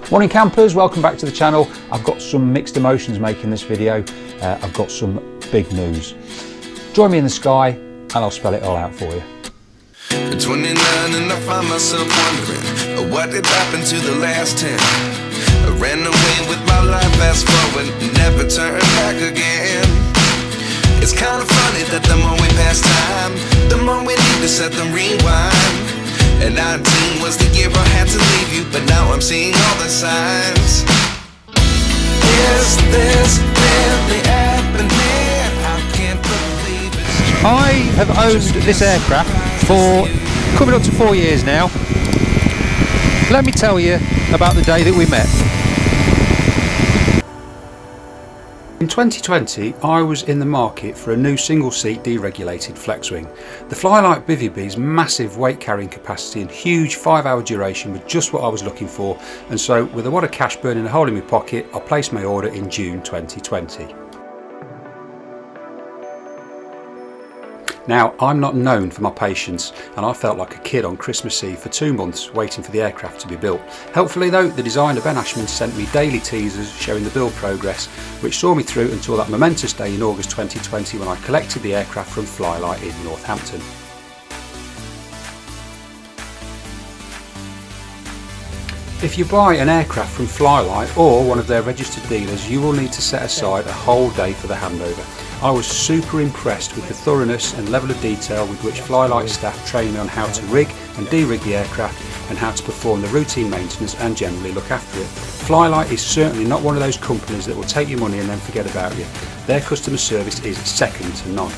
Morning campers, welcome back to the channel. I've got some mixed emotions making this video. I've got some big news. Join me in the sky and I'll spell it all out for you. 29 and I find myself wondering what did happen to the last 10. I ran away with my life, fast forward, never turn back again. It's kind of funny that the more we pass time, the more we need to set them rewind. And 19 was the year I had to leave you, but now I'm seeing all the signs. Is this really happening? I can't believe it. I have owned this aircraft for coming up to 4 years now. Let me tell you about the day that we met. In 2020, I was in the market for a new single-seat deregulated Flexwing. The Flylight BivvyBee's massive weight carrying capacity and huge 5-hour duration were just what I was looking for, and so with a wad of cash burning a hole in my pocket, I placed my order in June 2020. Now, I'm not known for my patience, and I felt like a kid on Christmas Eve for 2 months waiting for the aircraft to be built. Helpfully though, the designer Ben Ashman sent me daily teasers showing the build progress, which saw me through until that momentous day in August 2020 when I collected the aircraft from Flylight in Northampton. If you buy an aircraft from Flylight or one of their registered dealers, you will need to set aside a whole day for the handover. I was super impressed with the thoroughness and level of detail with which Flylight staff trained me on how to rig and de-rig the aircraft and how to perform the routine maintenance and generally look after it. Flylight is certainly not one of those companies that will take your money and then forget about you. Their customer service is second to none.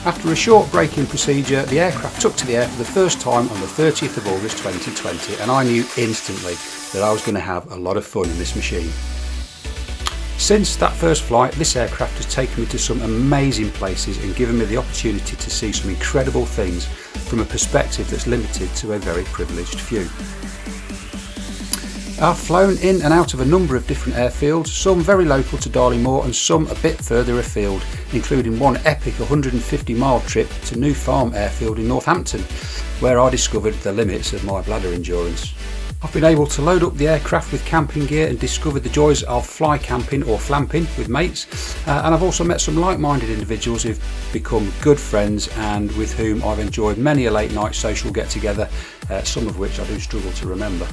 After a short braking procedure, the aircraft took to the air for the first time on the 30th of August 2020, and I knew instantly that I was going to have a lot of fun in this machine. Since that first flight, this aircraft has taken me to some amazing places and given me the opportunity to see some incredible things from a perspective that's limited to a very privileged few. I've flown in and out of a number of different airfields, some very local to Darley-Moor and some a bit further afield, including one epic 150-mile trip to New Farm Airfield in Northampton, where I discovered the limits of my bladder endurance. I've been able to load up the aircraft with camping gear and discovered the joys of fly camping or flamping with mates, and I've also met some like-minded individuals who've become good friends and with whom I've enjoyed many a late night social get-together, some of which I do struggle to remember.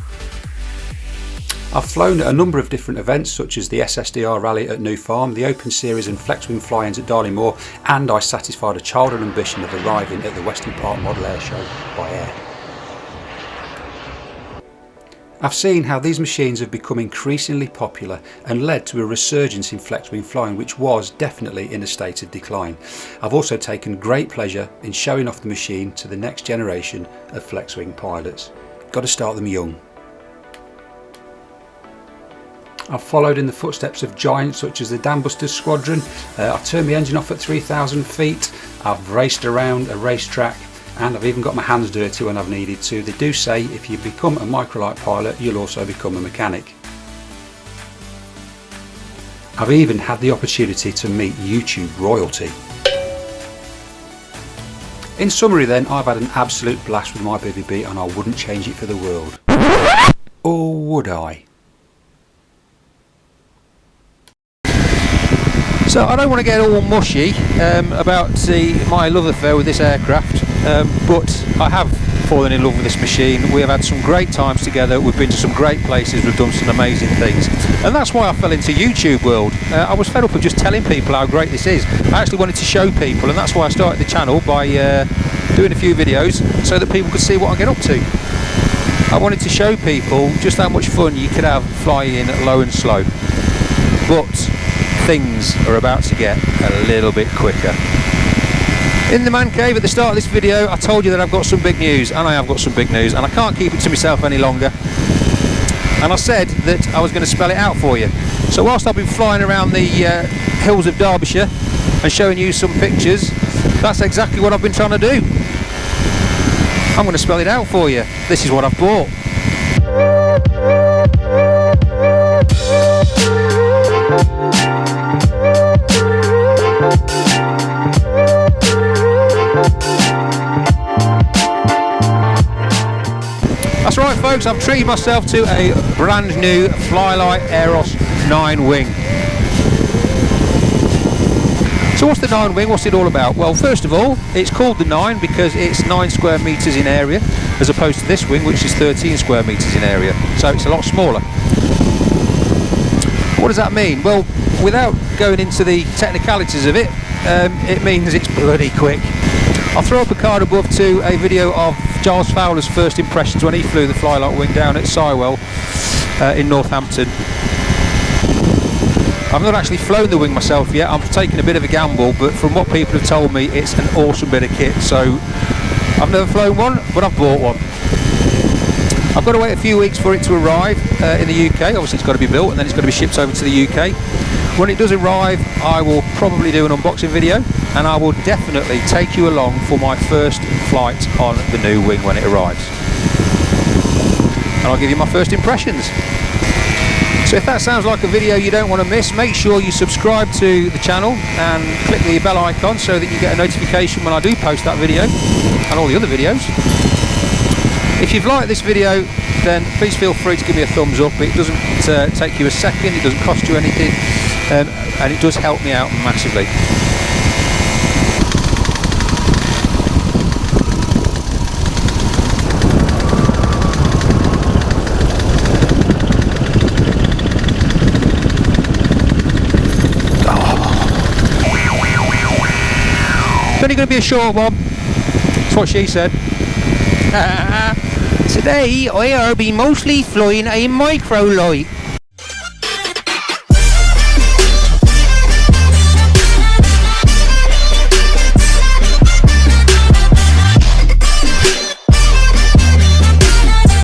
I've flown at a number of different events such as the SSDR rally at New Farm, the Open Series and Flexwing fly-ins at Darley-Moor, and I satisfied a childhood ambition of arriving at the Western Park Model Air Show by air. I've seen how these machines have become increasingly popular and led to a resurgence in Flexwing flying, which was definitely in a state of decline. I've also taken great pleasure in showing off the machine to the next generation of Flexwing pilots. Got to start them young. I've followed in the footsteps of giants such as the Dambusters Squadron. I've turned my engine off at 3,000 feet. I've raced around a racetrack, and I've even got my hands dirty when I've needed to. They do say if you become a Microlight pilot, you'll also become a mechanic. I've even had the opportunity to meet YouTube royalty. In summary then, I've had an absolute blast with my BivvyBee and I wouldn't change it for the world. Or would I? So I don't want to get all mushy about my love affair with this aircraft, but I have fallen in love with this machine. We have had some great times together, we've been to some great places, we've done some amazing things, and that's why I fell into YouTube world. I was fed up of just telling people how great this is. I actually wanted to show people, and that's why I started the channel by doing a few videos so that people could see what I get up to. I wanted to show people just how much fun you could have flying low and slow, but things are about to get a little bit quicker. In the man cave at the start of this video, I told you that I've got some big news, and I have got some big news, and I can't keep it to myself any longer. And I said that I was going to spell it out for you. So whilst I've been flying around the hills of Derbyshire and showing you some pictures, that's exactly what I've been trying to do. I'm going to spell it out for you. This is what I've bought. That's right folks, I've treated treated myself to a brand new Flylight Aeros 9 wing. So what's the 9 wing? What's it all about? Well, first of all, it's called the 9 because it's 9 square metres in area, as opposed to this wing, which is 13 square metres in area. So it's a lot smaller. What does that mean? Well, without going into the technicalities of it, it means it's bloody quick. I'll throw up a card above to a video of Giles Fowler's first impressions when he flew the Flylight wing down at Sywell in Northampton. I've not actually flown the wing myself yet. I'm taking a bit of a gamble, but from what people have told me, it's an awesome bit of kit. So I've never flown one, but I've bought one. I've got to wait a few weeks for it to arrive in the UK. Obviously it's got to be built and then it's got to be shipped over to the UK. When it does arrive, I will probably do an unboxing video, and I will definitely take you along for my first flight on the new wing when it arrives. And I'll give you my first impressions. So if that sounds like a video you don't want to miss, make sure you subscribe to the channel and click the bell icon so that you get a notification when I do post that video and all the other videos. If you've liked this video, then please feel free to give me a thumbs up. It doesn't take you a second, it doesn't cost you anything, and it does help me out massively. It's only going to be a short one. That's what she said. Today I will be mostly flying a Microlight.